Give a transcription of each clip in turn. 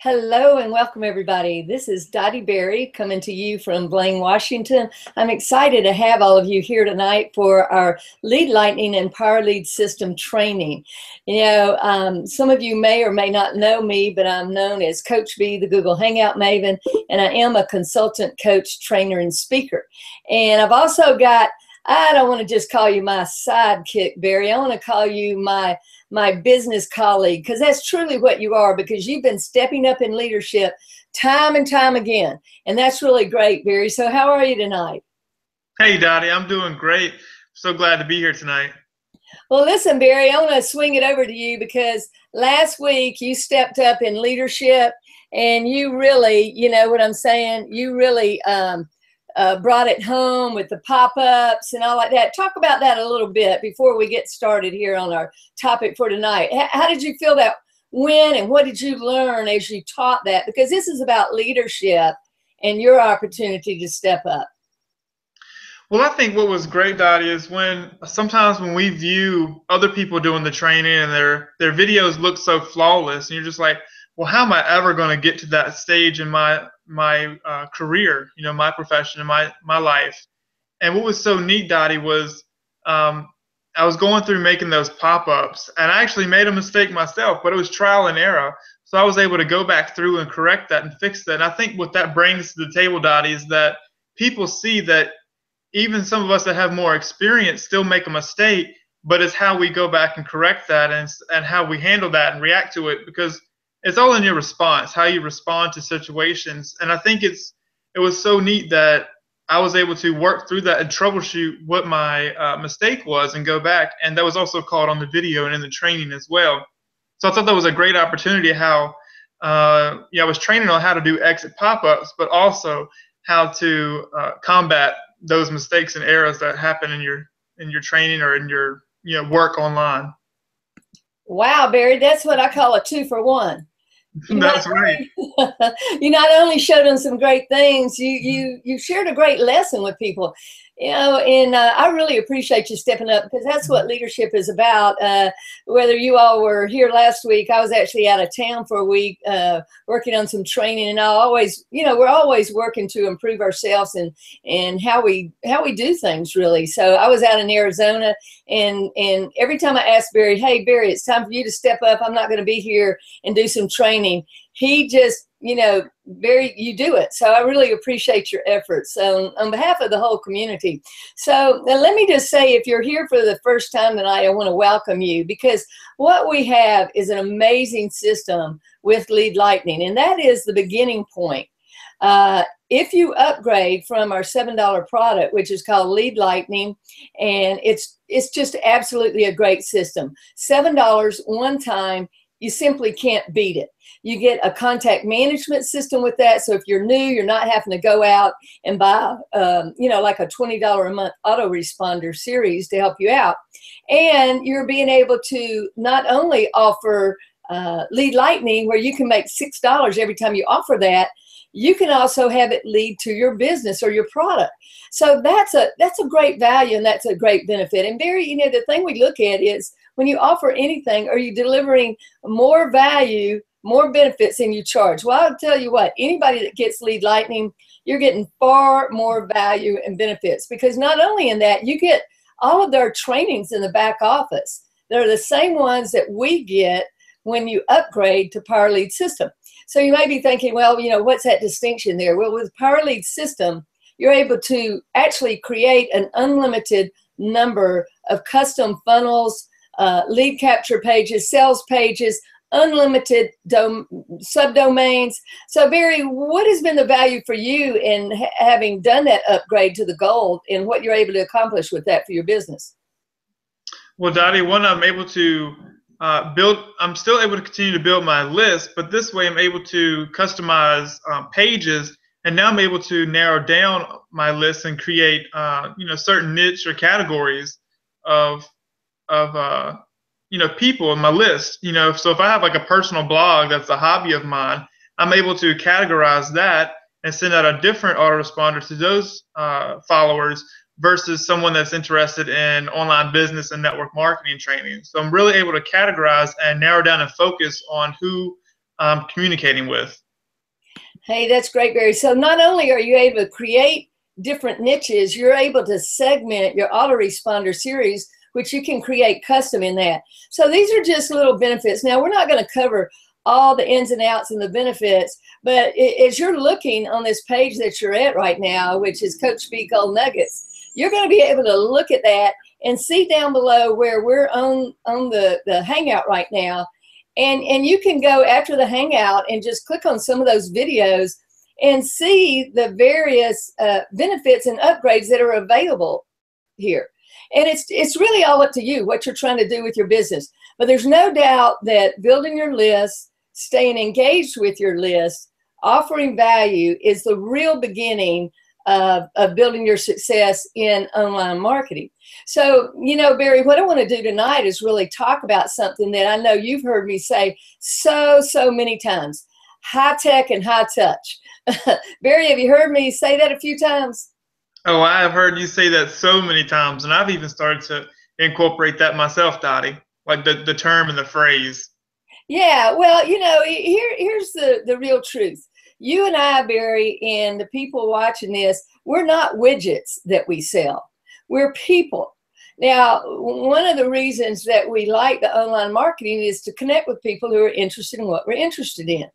Hello and welcome, everybody. This is Dottie Berry coming to you from Blaine, Washington. I'm excited to have all of you here tonight for our Lead Lightning and Power Lead System training. Some of you may or may not know me, but I'm known as Coach B, the Google Hangout Maven, and I am a consultant, coach, trainer, and speaker. And I've also got, I don't want to just call you my sidekick, Barry. I want to call you my business colleague, because that's truly what you are, because you've been stepping up in leadership time and time again. And that's really great, Barry. So how are you tonight? Hey, Dottie, I'm doing great. So glad to be here tonight. Well, listen, Barry, I want to swing it over to you because last week you stepped up in leadership and you really, you know what I'm saying? You really brought it home with the pop-ups and all like that. Talk about that a little bit before we get started here on our topic for tonight. How did you feel that went, and what did you learn as you taught that? Because this is about leadership and your opportunity to step up. Well, I think what was great, Dottie, is sometimes when we view other people doing the training and their videos look so flawless, and you're just like, well, how am I ever going to get to that stage in my career, my profession, and my life? And what was so neat, Dottie, was I was going through making those pop-ups, and I actually made a mistake myself, but it was trial and error. So I was able to go back through and correct that and fix that. And I think what that brings to the table, Dottie, is that people see that even some of us that have more experience still make a mistake, but it's how we go back and correct that, and how we handle that and react to it, because it's all in your response, how you respond to situations. And I think it was so neat that I was able to work through that and troubleshoot what my mistake was and go back. And that was also caught on the video and in the training as well. So I thought that was a great opportunity how I was training on how to do exit pop-ups, but also how to combat those mistakes and errors that happen in your training or in your work online. Wow, Barry, that's what I call a 2-for-1. That's right. You not only showed them some great things, you shared a great lesson with people. And I really appreciate you stepping up, because that's what leadership is about. Whether you all were here last week, I was actually out of town for a week working on some training, and we're always working to improve ourselves and how we do things, really. So I was out in Arizona, and every time I asked Barry, hey, Barry, it's time for you to step up. I'm not going to be here and do some training. He just, Barry, you do it. So I really appreciate your efforts on behalf of the whole community. So now let me just say, if you're here for the first time tonight, I want to welcome you, because what we have is an amazing system with Lead Lightning, and that is the beginning point. If you upgrade from our $7 product, which is called Lead Lightning, and it's just absolutely a great system. $7 one time, you simply can't beat it. You get a contact management system with that. So if you're new, you're not having to go out and buy, like a $20 a month autoresponder series to help you out. And you're being able to not only offer Lead Lightning, where you can make $6 every time you offer that, you can also have it lead to your business or your product. So that's a great value, and that's a great benefit. And Barry, the thing we look at is, when you offer anything, are you delivering more value, more benefits than you charge? Well, I'll tell you what, anybody that gets Lead Lightning, you're getting far more value and benefits, because not only in that, you get all of their trainings in the back office. They're the same ones that we get when you upgrade to Power Lead System. So you may be thinking, well, what's that distinction there? Well, with Power Lead System, you're able to actually create an unlimited number of custom funnels, lead capture pages, sales pages, unlimited subdomains. So Barry, what has been the value for you in having done that upgrade to the gold, and what you're able to accomplish with that for your business? Well, Dottie, one, I'm able to I'm still able to continue to build my list, but this way I'm able to customize pages, and now I'm able to narrow down my list and create certain niche or categories of people in my list. So if I have like a personal blog that's a hobby of mine, I'm able to categorize that and send out a different autoresponder to those followers versus someone that's interested in online business and network marketing training. So I'm really able to categorize and narrow down and focus on who I'm communicating with. Hey, that's great, Barry. So not only are you able to create different niches, you're able to segment your autoresponder series, which you can create custom in that. So these are just little benefits. Now, we're not going to cover all the ins and outs and the benefits, but as you're looking on this page that you're at right now, which is Coach Speak Gold Nuggets, you're going to be able to look at that and see down below where we're on the Hangout right now. And you can go after the Hangout and just click on some of those videos and see the various benefits and upgrades that are available here. And it's really all up to you what you're trying to do with your business. But there's no doubt that building your list, staying engaged with your list, offering value is the real beginning of building your success in online marketing. So, you know, Barry, what I want to do tonight is really talk about something that I know you've heard me say so many times: high tech and high touch. Barry, have you heard me say that a few times? Oh, I have heard you say that so many times, and I've even started to incorporate that myself, Dottie, like the term and the phrase. Yeah, well, you know, here's the real truth. You and I, Barry, and the people watching this, we're not widgets that we sell. We're people. Now, one of the reasons that we like the online marketing is to connect with people who are interested in what we're interested in.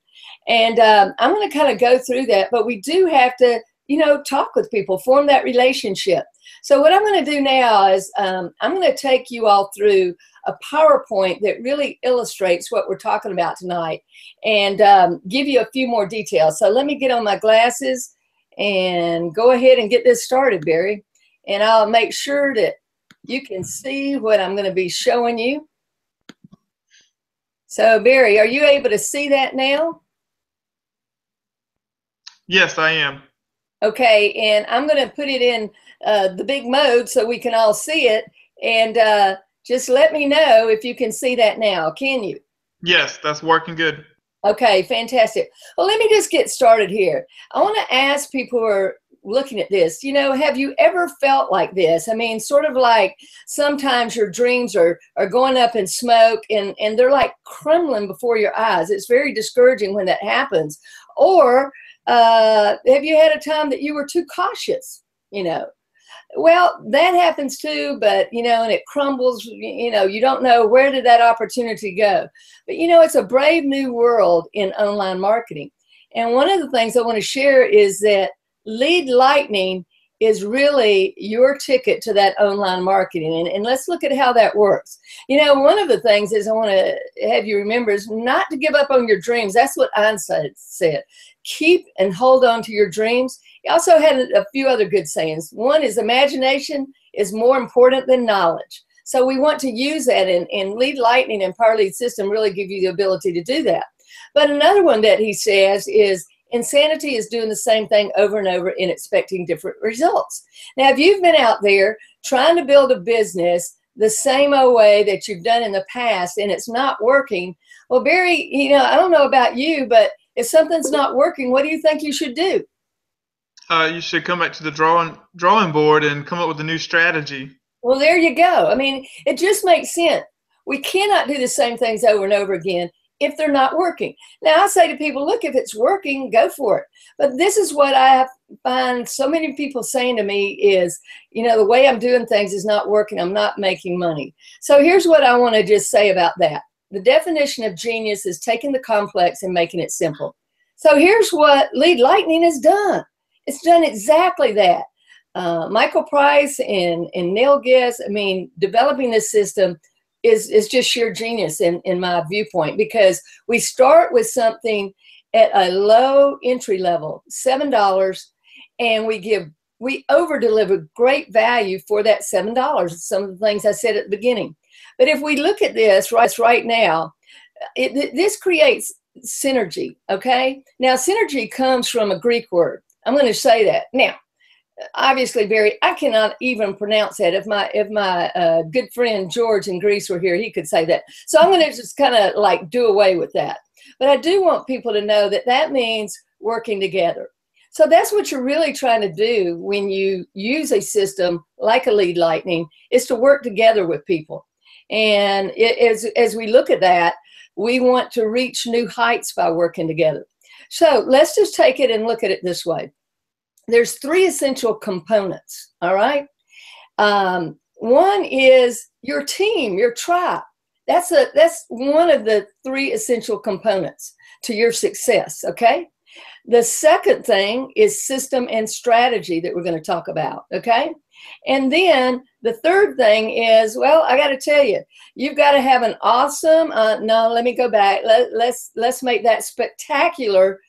And I'm going to kind of go through that, but we do have to, you know, talk with people, form that relationship. So what I'm going to do now is I'm going to take you all through a PowerPoint that really illustrates what we're talking about tonight and give you a few more details. So let me get on my glasses and go ahead and get this started, Barry. And I'll make sure that you can see what I'm going to be showing you. So Barry, are you able to see that now? Yes, I am. Okay, and I'm going to put it in the big mode so we can all see it. And just let me know if you can see that now. Can you? Yes, that's working good. Okay, fantastic. Well, let me just get started here. I want to ask people who are looking at this, you know, have you ever felt like this? I mean, sort of like sometimes your dreams are going up in smoke and they're like crumbling before your eyes. It's very discouraging when that happens. Or have you had a time that you were too cautious, you know? Well, that happens too, but, you know, and it crumbles, you know, you don't know where did that opportunity go. But, you know, it's a brave new world in online marketing. And one of the things I want to share is that Lead Lightning is really your ticket to that online marketing. And let's look at how that works. You know, one of the things is I want to have you remember is not to give up on your dreams. That's what Einstein said. Keep and hold on to your dreams. He also had a few other good sayings. One is imagination is more important than knowledge. So we want to use that, and Lead Lightning and Power Lead System really give you the ability to do that. But another one that he says is insanity is doing the same thing over and over and expecting different results. Now, if you've been out there trying to build a business the same old way that you've done in the past and it's not working, well, Barry, you know, I don't know about you, but if something's not working, what do you think you should do? You should come back to the drawing board and come up with a new strategy. Well, there you go. I mean, it just makes sense. We cannot do the same things over and over again if they're not working. Now, I say to people, look, if it's working, go for it. But this is what I find so many people saying to me is, you know, the way I'm doing things is not working. I'm not making money. So here's what I want to just say about that. The definition of genius is taking the complex and making it simple. So here's what Lead Lightning has done. It's done exactly that. Michael Price and Neil Giss, I mean, developing this system is just sheer genius in my viewpoint, because we start with something at a low entry level, $7, and we over deliver great value for that $7. Some of the things I said at the beginning. But if we look at this right now, this creates synergy, okay? Now, synergy comes from a Greek word. I'm going to say that. Now, obviously, Barry, I cannot even pronounce that. If my good friend George in Greece were here, he could say that. So I'm going to just kind of like do away with that. But I do want people to know that that means working together. So that's what you're really trying to do when you use a system like a Lead Lightning, is to work together with people. And as we look at that, We want to reach new heights by working together. So let's just take it and look at it this way. There's three essential components, all right? One is your team, your tribe. That's one of the three essential components to your success, okay? The second thing is system and strategy that we're going to talk about, okay? And then the third thing is, well, I got to tell you, you've got to have an awesome, no, let me go back. Let's make that spectacular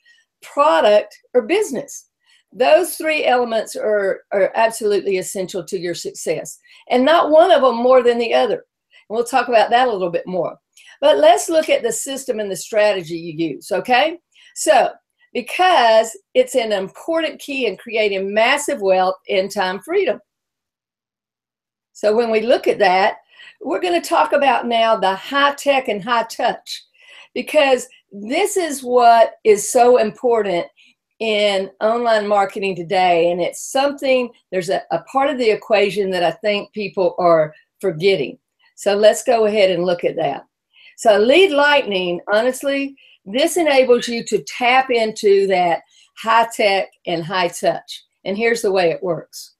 product or business. Those three elements are absolutely essential to your success, and not one of them more than the other. And we'll talk about that a little bit more. But let's look at the system and the strategy you use, okay? So, because it's an important key in creating massive wealth and time freedom. So when we look at that, we're going to talk about now the high tech and high touch, because this is what is so important in online marketing today. And it's something, there's a part of the equation that I think people are forgetting. So let's go ahead and look at that. So Lead Lightning, honestly, this enables you to tap into that high tech and high touch. And here's the way it works.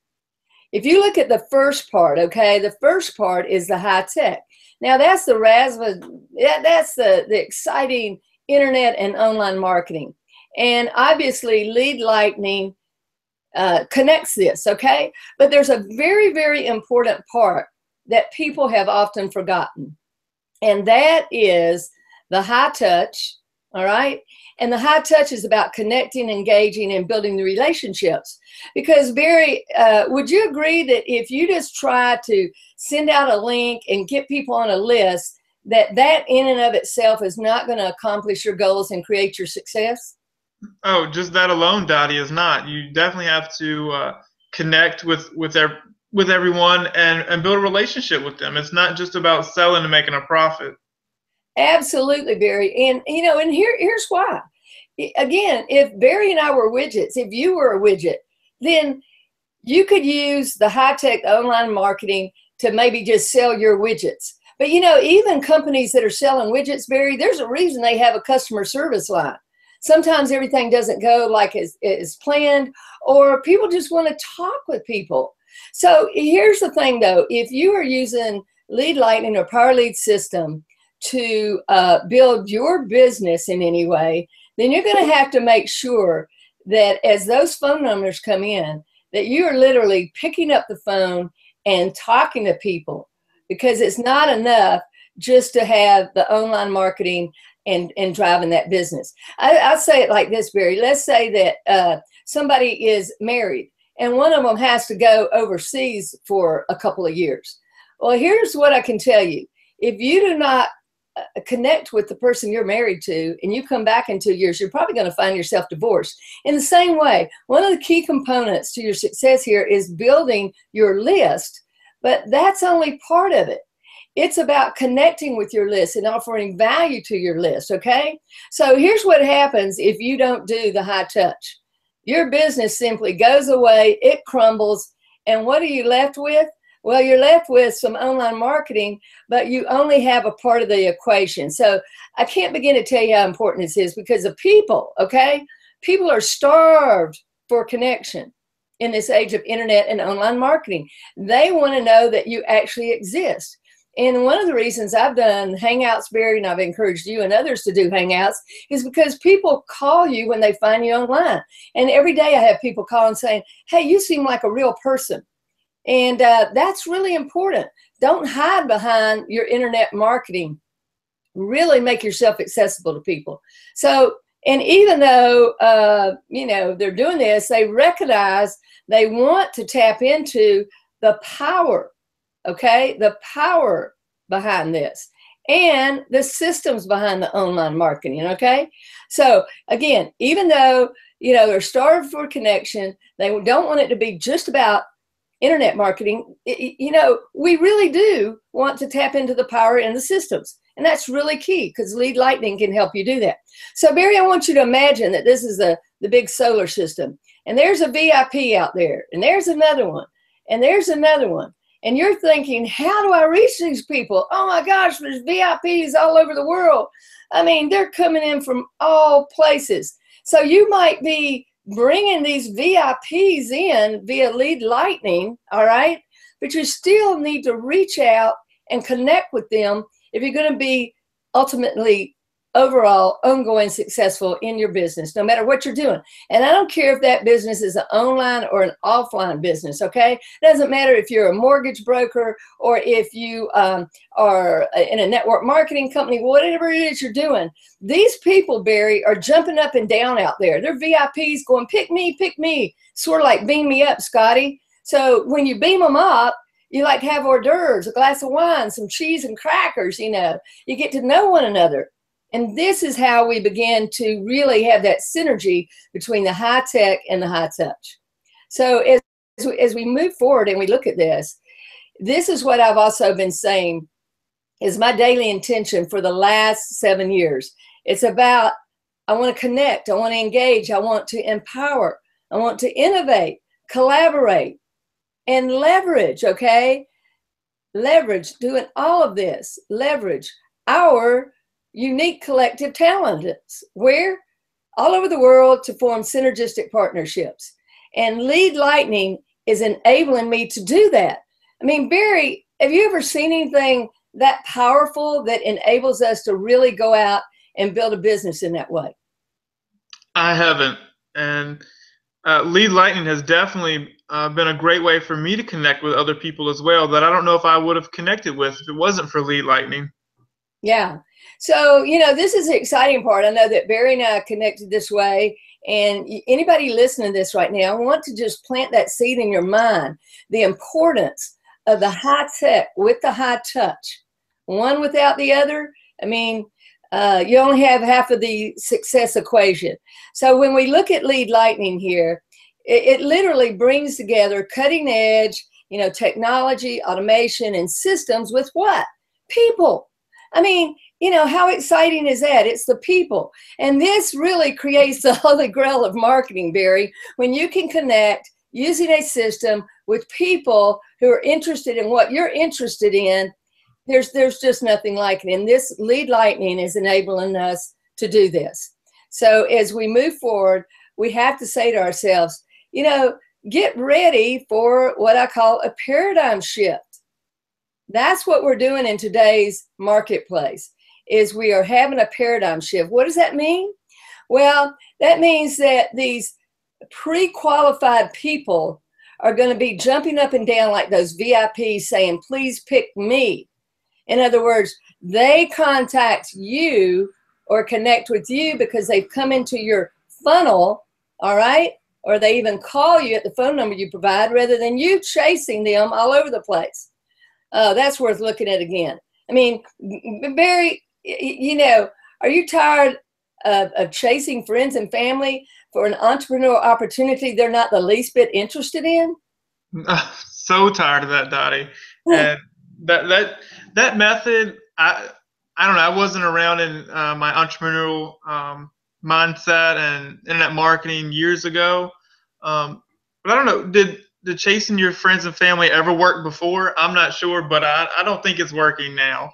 If you look at the first part, okay, the first part is the high tech. Now that's the that's the exciting internet and online marketing. And obviously Lead Lightning connects this, okay? But there's a very, very important part that people have often forgotten. And that is the high touch, all right? And the high touch is about connecting, engaging, and building the relationships. Because Barry, would you agree that if you just try to send out a link and get people on a list, that in and of itself is not going to accomplish your goals and create your success? Oh, just that alone, Dottie, is not. You definitely have to connect with everyone and build a relationship with them. It's not just about selling and making a profit. Absolutely, Barry. And, you know, and here's why. Again, if Barry and I were widgets, if you were a widget, then you could use the high-tech online marketing to maybe just sell your widgets. But, you know, even companies that are selling widgets, Barry, there's a reason they have a customer service line. Sometimes everything doesn't go like it's planned, or people just want to talk with people. So here's the thing, though. If you are using Lead Lightning or Power Lead System to build your business in any way, then you're going to have to make sure that as those phone numbers come in, that you are literally picking up the phone and talking to people, because it's not enough just to have the online marketing and driving that business. I'll say it like this, Barry. Let's say that somebody is married and one of them has to go overseas for a couple of years. Well, here's what I can tell you. If you do not connect with the person you're married to and you come back in 2 years, you're probably going to find yourself divorced. In the same way, one of the key components to your success here is building your list, but that's only part of it. It's about connecting with your list and offering value to your list, okay? So here's what happens if you don't do the high touch. Your business simply goes away, it crumbles, and what are you left with? Well, you're left with some online marketing, but you only have a part of the equation. So I can't begin to tell you how important this is, because the people, okay? People are starved for connection in this age of internet and online marketing. They want to know that you actually exist. And one of the reasons I've done Hangouts, Barry, and I've encouraged you and others to do Hangouts, is because people call you when they find you online. And every day I have people calling saying, hey, you seem like a real person. And that's really important. Don't hide behind your internet marketing. Really make yourself accessible to people. So, and even though, you know, they're doing this, they recognize they want to tap into the power, okay, the power behind this and the systems behind the online marketing, okay? So again, even though, you know, they're starved for connection, they don't want it to be just about internet marketing, you know, we really do want to tap into the power in the systems. And that's really key, because Lead Lightning can help you do that. So Barry, I want you to imagine that this is the big solar system. And there's a VIP out there. And there's another one. And there's another one. and you're thinking, how do I reach these people? Oh my gosh, there's VIPs all over the world. I mean, they're coming in from all places. So you might be bringing these VIPs in via Lead Lightning, all right? But you still need to reach out and connect with them if you're going to be ultimately overall ongoing successful in your business, no matter what you're doing. And I don't care if that business is an online or an offline business, okay? It doesn't matter if you're a mortgage broker or if you are in a network marketing company, whatever it is you're doing. These people, Barry, are jumping up and down out there. They're VIPs going, pick me, sort of like beam me up, Scotty. So when you beam them up, you like have hors d'oeuvres, a glass of wine, some cheese and crackers, you know. You get to know one another. And this is how we begin to really have that synergy between the high tech and the high touch. So as we move forward and we look at this, this is what I've also been saying is my daily intention for the last 7 years. It's about, I want to connect, I want to engage, I want to empower, I want to innovate, collaborate, and leverage, okay? Leverage, doing all of this, leverage our unique collective talents, where? All over the world to form synergistic partnerships. And Lead Lightning is enabling me to do that. I mean, Barry, have you ever seen anything that powerful that enables us to really go out and build a business in that way? I haven't. And Lead Lightning has definitely been a great way for me to connect with other people as well that I don't know if I would have connected with if it wasn't for Lead Lightning. Yeah. So, you know, this is the exciting part. I know that Barry and I connected this way, and anybody listening to this right now, I want to just plant that seed in your mind, the importance of the high tech with the high touch. One without the other, I mean, you only have half of the success equation. So when we look at Lead Lightning here, it literally brings together cutting edge, you know, technology, automation, and systems with what? People. I mean, you know, how exciting is that? It's the people. And this really creates the holy grail of marketing, Barry, when you can connect using a system with people who are interested in what you're interested in. There's just nothing like it. And this Lead Lightning is enabling us to do this. So as we move forward, we have to say to ourselves, you know, get ready for what I call a paradigm shift. That's what we're doing in today's marketplace, is we are having a paradigm shift. What does that mean? Well, that means that these pre-qualified people are going to be jumping up and down like those VIPs saying, please pick me. In other words, they contact you or connect with you because they've come into your funnel, all right? Or they even call you at the phone number you provide rather than you chasing them all over the place. That's worth looking at again. I mean, Barry, you know, are you tired of chasing friends and family for an entrepreneurial opportunity they're not the least bit interested in? So tired of that, Dottie. And that method, I don't know. I wasn't around in my entrepreneurial mindset and internet marketing years ago. But I don't know. Did chasing your friends and family ever work before? I'm not sure, but I don't think it's working now.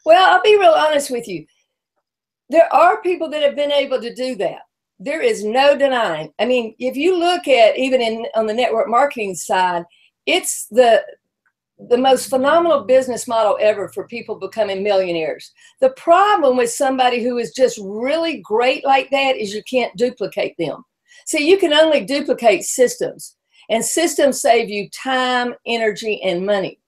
Well, I'll be real honest with you. There are people that have been able to do that. There is no denying. I mean, if you look at even on the network marketing side, it's the most phenomenal business model ever for people becoming millionaires. The problem with somebody who is just really great like that is you can't duplicate them. See, you can only duplicate systems, and systems save you time, energy, and money.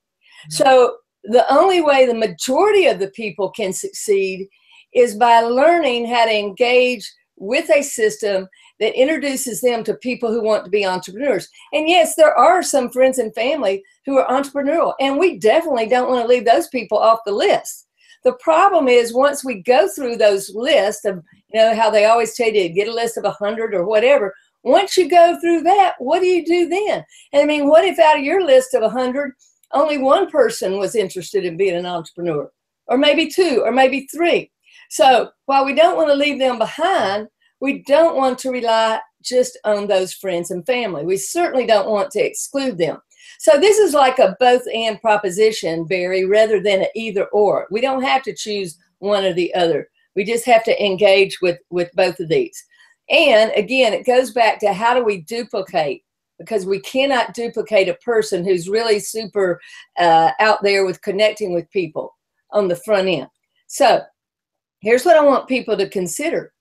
So the only way the majority of the people can succeed is by learning how to engage with a system that introduces them to people who want to be entrepreneurs. And yes, there are some friends and family who are entrepreneurial, and we definitely don't want to leave those people off the list. The problem is once we go through those lists of, you know, how they always tell you to get a list of 100 or whatever, once you go through that, what do you do then? And I mean, what if out of your list of 100, only one person was interested in being an entrepreneur, or maybe two, or maybe three? So while we don't want to leave them behind, we don't want to rely just on those friends and family. We certainly don't want to exclude them. So this is like a both and proposition, Barry, rather than an either or. We don't have to choose one or the other. We just have to engage with both of these. And again, it goes back to how do we duplicate? Because we cannot duplicate a person who's really super out there with connecting with people on the front end. So here's what I want people to consider.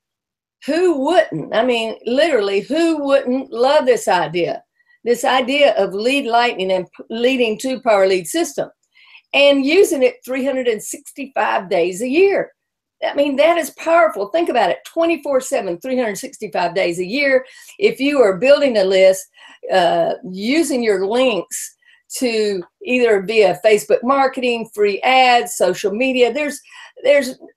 Who wouldn't? I mean, literally, who wouldn't love this idea? This idea of Lead Lightning and leading 2-Power Lead system and using it 365 days a year. I mean, that is powerful. Think about it, 24/7, 365 days a year. If you are building a list, using your links to either via Facebook marketing, free ads, social media, there's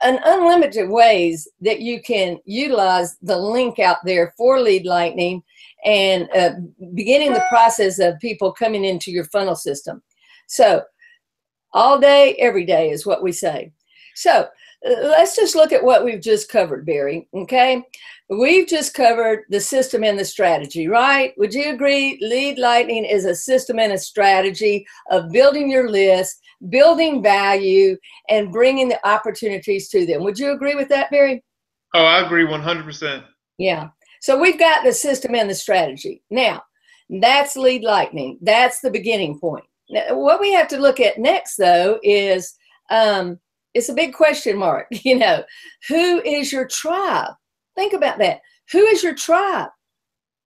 an unlimited ways that you can utilize the link out there for Lead Lightning and beginning the process of people coming into your funnel system. So all day, every day is what we say. So let's just look at what we've just covered, Barry, okay? We've just covered the system and the strategy, right? Would you agree? Lead Lightning is a system and a strategy of building your list, building value, and bringing the opportunities to them. Would you agree with that, Barry? Oh, I agree 100%. Yeah. So we've got the system and the strategy. Now, that's Lead Lightning. That's the beginning point. Now, what we have to look at next, though, is it's a big question mark. You know, who is your tribe? Think about that. Who is your tribe?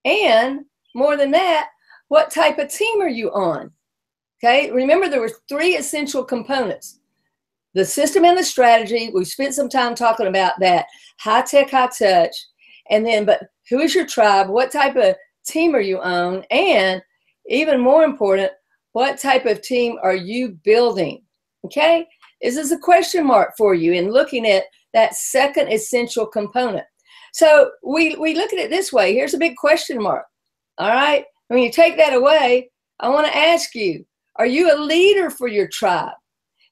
And more than that, what type of team are you on? Okay, remember there were 3 essential components. The system and the strategy. We spent some time talking about that. High tech, high touch. And then, but who is your tribe? What type of team are you on? And even more important, what type of team are you building? Okay, this is a question mark for you in looking at that second essential component. So we look at it this way. Here's a big question mark. All right. When you take that away, I want to ask you, are you a leader for your tribe?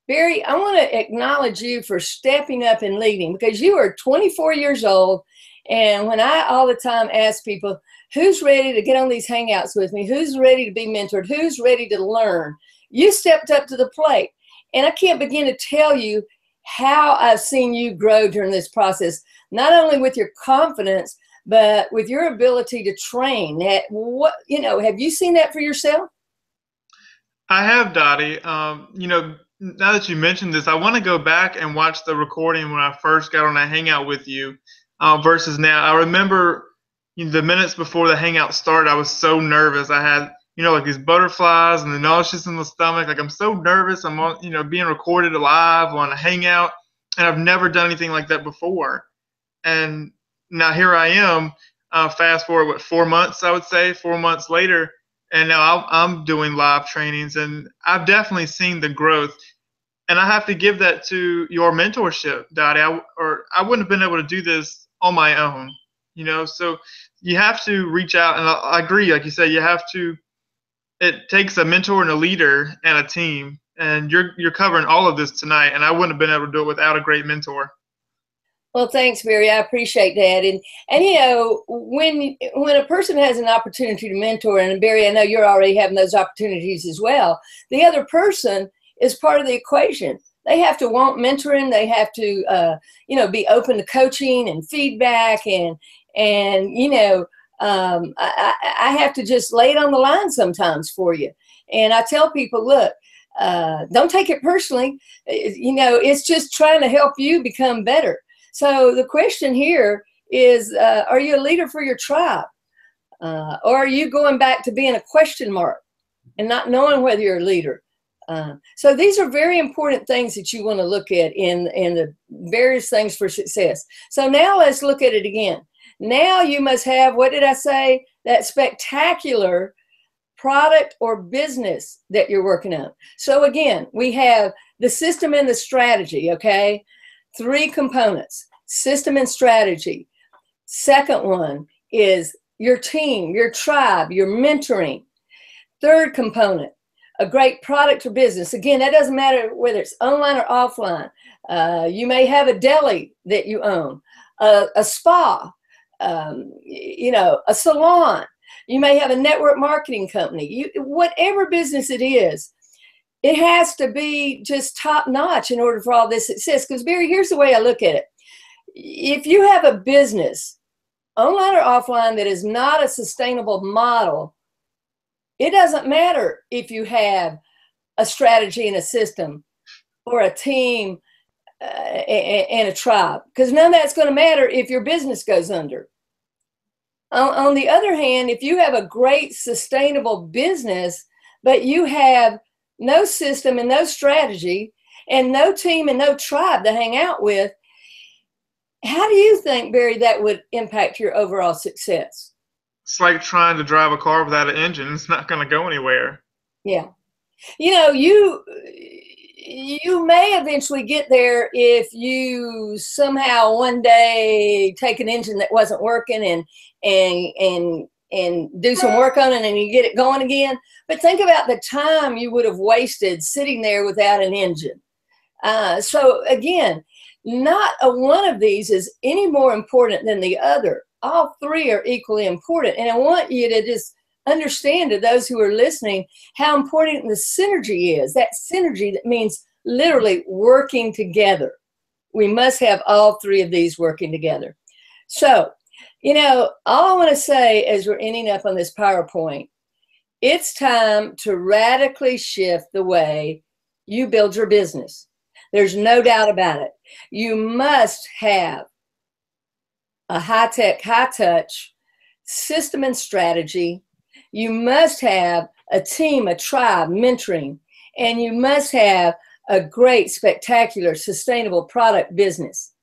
Barry, I want to acknowledge you for stepping up and leading because you are 24 years old. And when I all the time ask people, who's ready to get on these hangouts with me? Who's ready to be mentored? Who's ready to learn? You stepped up to the plate. And I can't begin to tell you how I've seen you grow during this process, not only with your confidence, but with your ability to train. What, you know, have you seen that for yourself? I have, Dottie. You know, now that you mentioned this, I want to go back and watch the recording when I first got on a hangout with you versus now. I remember the minutes before the hangout started, I was so nervous. I had, you know, like these butterflies and the nauseous in the stomach. Like I'm so nervous. I'm on, you know, being recorded live on a hangout, and I've never done anything like that before. And now here I am. Fast forward, what, 4 months? I would say 4 months later, and now I'm doing live trainings, and I've definitely seen the growth. And I have to give that to your mentorship, Dottie. I wouldn't have been able to do this on my own, you know. So you have to reach out, and I agree, like you said, you have to. It takes a mentor and a leader and a team, and you're covering all of this tonight, and I wouldn't have been able to do it without a great mentor. Well, thanks, Barry. I appreciate that. And you know, when a person has an opportunity to mentor, and Barry, I know you're already having those opportunities as well, the other person is part of the equation. They have to want mentoring. They have to, you know, be open to coaching and feedback, and you know, I have to just lay it on the line sometimes for you. And I tell people, look, don't take it personally. You know, it's just trying to help you become better. So the question here is, are you a leader for your tribe? Or are you going back to being a question mark and not knowing whether you're a leader? So these are very important things that you want to look at in the various things for success. So now let's look at it again. Now you must have, what did I say? That spectacular product or business that you're working on. So again, we have the system and the strategy, okay? 3 components, system and strategy. Second one is your team, your tribe, your mentoring. Third component, a great product or business. Again, that doesn't matter whether it's online or offline. You may have a deli that you own, a spa, you know, a salon. You may have a network marketing company. Whatever business it is, it has to be just top notch in order for all this success. Because Barry, here's the way I look at it. If you have a business, online or offline, that is not a sustainable model, it doesn't matter if you have a strategy and a system or a team and a tribe, because none of that's going to matter if your business goes under. On the other hand, if you have a great sustainable business, but you have no system and no strategy and no team and no tribe to hang out with, how do you think, Barry, that would impact your overall success? It's like trying to drive a car without an engine. It's not going to go anywhere. Yeah. You know, you may eventually get there if you somehow one day take an engine that wasn't working and do some work on it and you get it going again. But think about the time you would have wasted sitting there without an engine. So again, not a one of these is any more important than the other. All three are equally important. And I want you to just understand, to those who are listening, how important the synergy is. That synergy, that means literally working together. We must have all three of these working together. So, you know, all I want to say as we're ending up on this PowerPoint, it's time to radically shift the way you build your business. There's no doubt about it. You must have a high-tech, high-touch system and strategy. You must have a team, a tribe, mentoring, and you must have a great, spectacular, sustainable product business.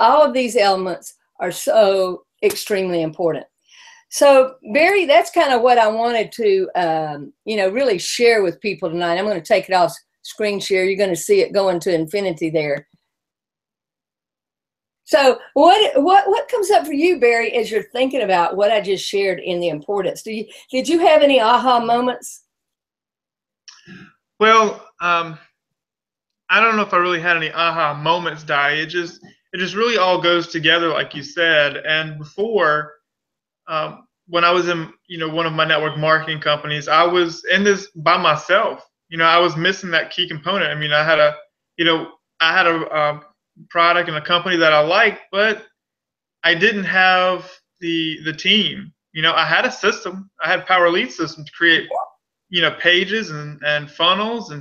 All of these elements are so extremely important. So, Barry, that's kind of what I wanted to, really share with people tonight. I'm going to take it off screen share. You're going to see it going to infinity there. So what comes up for you, Barry, as you're thinking about what I just shared in the importance? Did you have any aha moments? Well, I don't know if I really had any aha moments, Dottie. It just really all goes together, like you said. And before, when I was in one of my network marketing companies, I was in this by myself. I was missing that key component. I mean, I had a product and a company that I liked, but I didn't have the team. I had a system. I had Power Lead system to create pages and funnels and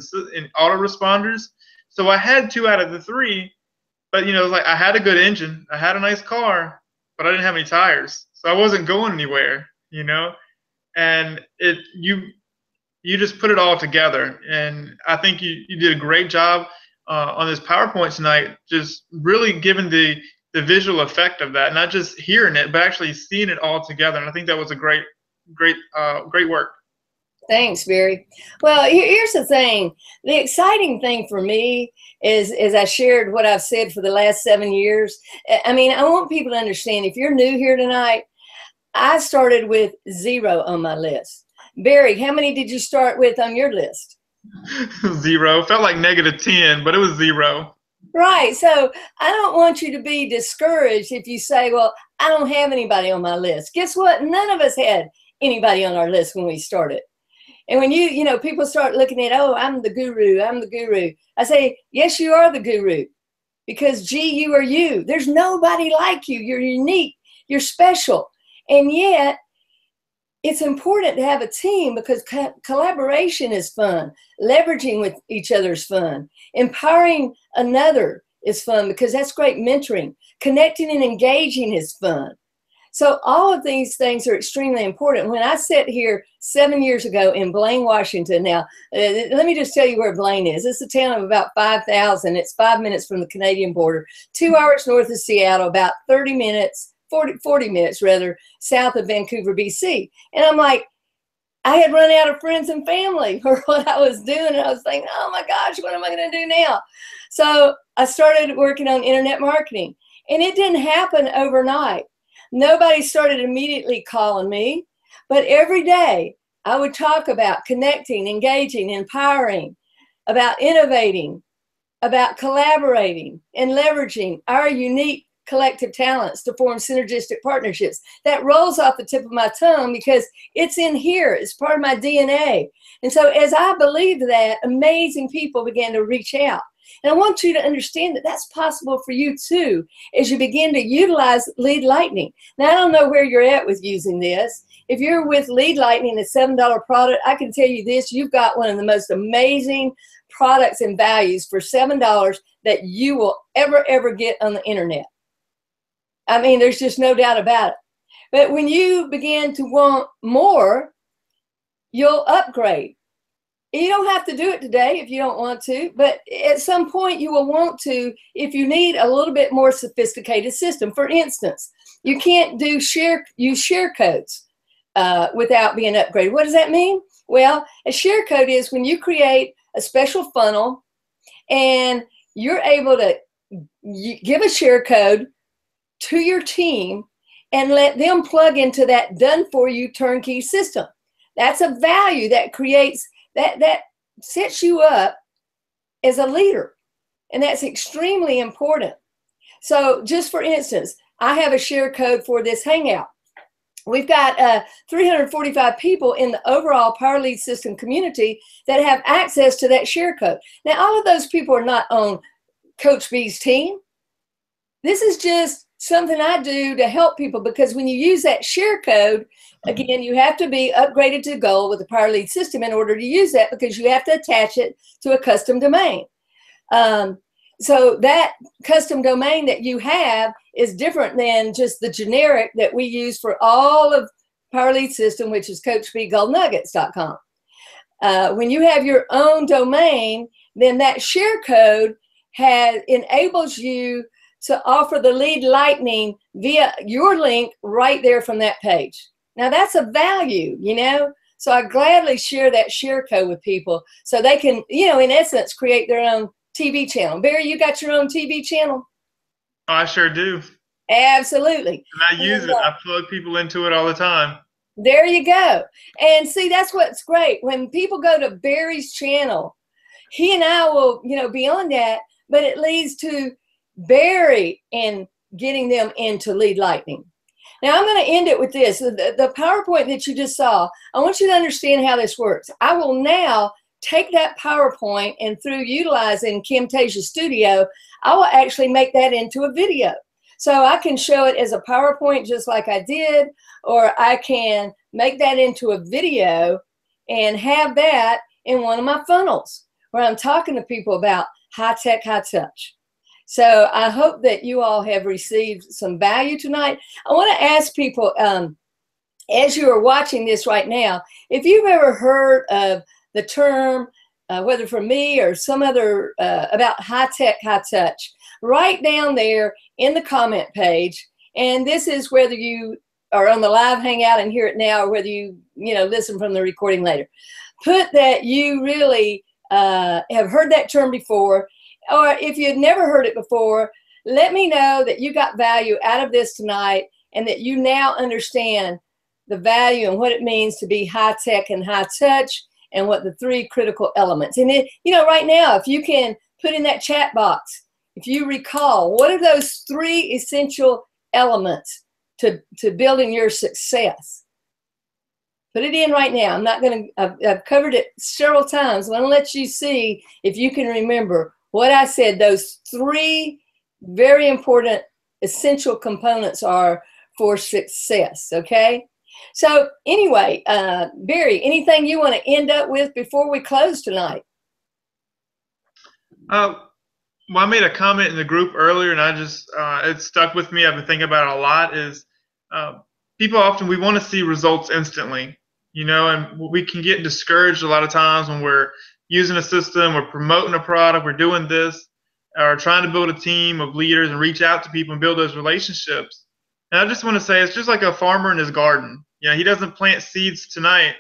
autoresponders. So I had 2 out of the 3, but it was like I had a good engine, I had a nice car, but I didn't have any tires, so I wasn't going anywhere. And you just put it all together, and I think you did a great job on this PowerPoint tonight, just really giving the visual effect of that, not just hearing it, but actually seeing it all together. And I think that was a great work. Thanks, Barry. Well, here's the thing. The exciting thing for me is, as I shared what I've said for the last 7 years, I mean, I want people to understand, if you're new here tonight, I started with 0 on my list. Barry, how many did you start with on your list? 0. Felt like -10, but it was 0. Right. So I don't want you to be discouraged if you say, well, I don't have anybody on my list. Guess what? None of us had anybody on our list when we started. And when people start looking at, oh, I'm the guru, I say, yes, you are the guru, because you are you. There's nobody like you. You're unique. You're special. And yet, it's important to have a team, because collaboration is fun. Leveraging with each other is fun. Empowering another is fun, because that's great mentoring. Connecting and engaging is fun. So all of these things are extremely important. When I sat here 7 years ago in Blaine, Washington, now, let me just tell you where Blaine is. It's a town of about 5,000. It's 5 minutes from the Canadian border, 2 hours north of Seattle, about 40 minutes rather, south of Vancouver, BC. And I'm like, I had run out of friends and family for what I was doing. And I was thinking, oh my gosh, what am I going to do now? So I started working on internet marketing, and it didn't happen overnight. Nobody started immediately calling me, but every day I would talk about connecting, engaging, empowering, about innovating, about collaborating and leveraging our unique collective talents to form synergistic partnerships. That rolls off the tip of my tongue because it's in here. It's part of my DNA. And so as I believed that, amazing people began to reach out. And I want you to understand that that's possible for you too, as you begin to utilize Lead Lightning. Now, I don't know where you're at with using this. If you're with Lead Lightning, a $7 product, I can tell you this, you've got one of the most amazing products and values for $7 that you will ever get on the internet. I mean, there's just no doubt about it. But when you begin to want more, you'll upgrade. You don't have to do it today if you don't want to, but at some point you will want to if you need a little bit more sophisticated system. For instance, you can't use share codes without being upgraded. What does that mean? Well, a share code is when you create a special funnel and you're able to give a share code to your team and let them plug into that done-for-you turnkey system. That's a value that creates that sets you up as a leader, and that's extremely important. So just for instance, I have a share code for this Hangout. We've got 345 people in the overall Power Lead System community that have access to that share code. Now, all of those people are not on Coach B's team. This is just something I do to help people, because when you use that share code, again, you have to be upgraded to Gold with the Power Lead System in order to use that, because you have to attach it to a custom domain. So that custom domain that you have is different than just the generic that we use for all of Power Lead System, which is CoachBGoldNuggets.com. When you have your own domain, then that share code enables you to offer the Lead Lightning via your link right there from that page. Now that's a value, you know? So I gladly share that share code with people so they can, you know, in essence, create their own TV channel. Barry, you got your own TV channel? Oh, I sure do. Absolutely. And I use it. I plug people into it all the time. There you go. And see, that's what's great. When people go to Barry's channel, he and I will, you know, be on that, but it leads to Barry in getting them into Lead Lightning. Now, I'm going to end it with this. The PowerPoint that you just saw, I want you to understand how this works. I will now take that PowerPoint, and through utilizing Camtasia Studio, I will actually make that into a video. So I can show it as a PowerPoint just like I did, or I can make that into a video and have that in one of my funnels where I'm talking to people about high tech, high touch. So I hope that you all have received some value tonight. I want to ask people, as you are watching this right now, if you've ever heard of the term, whether from me or some other, about high tech, high touch, write down there in the comment page. And this is whether you are on the live hangout and hear it now, or whether you listen from the recording later. Put that you really have heard that term before, or if you've never heard it before, let me know that you got value out of this tonight and that you now understand the value and what it means to be high tech and high touch and what the three critical elements. And right now, if you can put in that chat box, if you recall, what are those three essential elements to building your success? Put it in right now. I'm not going to, I've covered it several times. I want to let you see if you can remember what I said those three very important essential components are for success, okay? So anyway, Barry, anything you want to end up with before we close tonight? Well, I made a comment in the group earlier, and I just, it stuck with me. I've been thinking about it a lot, is people often, we want to see results instantly, and we can get discouraged a lot of times when we're using a system, we're promoting a product, we're doing this, or trying to build a team of leaders and reach out to people and build those relationships. And I just want to say, it's just like a farmer in his garden. He doesn't plant seeds tonight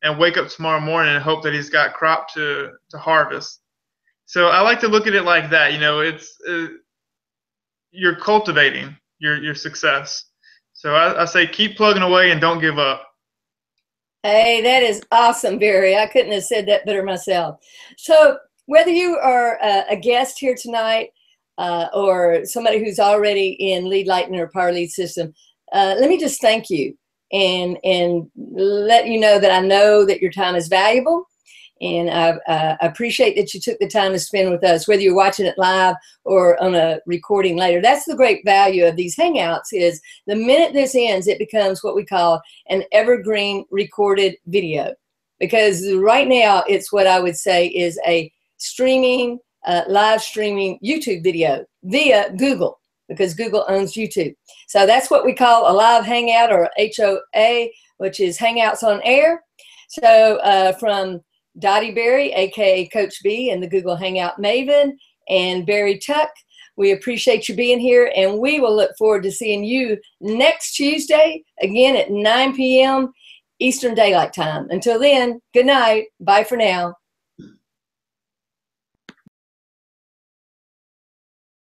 and wake up tomorrow morning and hope that he's got crop to harvest. So I like to look at it like that. It's you're cultivating your success. So I say keep plugging away and don't give up. Hey, that is awesome, Barry. I couldn't have said that better myself. So whether you are a guest here tonight or somebody who's already in Lead Lightning or Power Lead System, let me just thank you and let you know that I know that your time is valuable. And I appreciate that you took the time to spend with us, whether you're watching it live or on a recording later. That's the great value of these Hangouts is the minute this ends, it becomes what we call an evergreen recorded video. Because right now, it's what I would say is a streaming, live streaming YouTube video via Google, because Google owns YouTube. So that's what we call a live Hangout, or HOA, which is Hangouts on Air. So from Dottie Berry, aka Coach B, and the Google Hangout Maven, and Barry Tuck, we appreciate you being here, and we will look forward to seeing you next Tuesday, again at 9 p.m. Eastern Daylight Time. Until then, good night. Bye for now.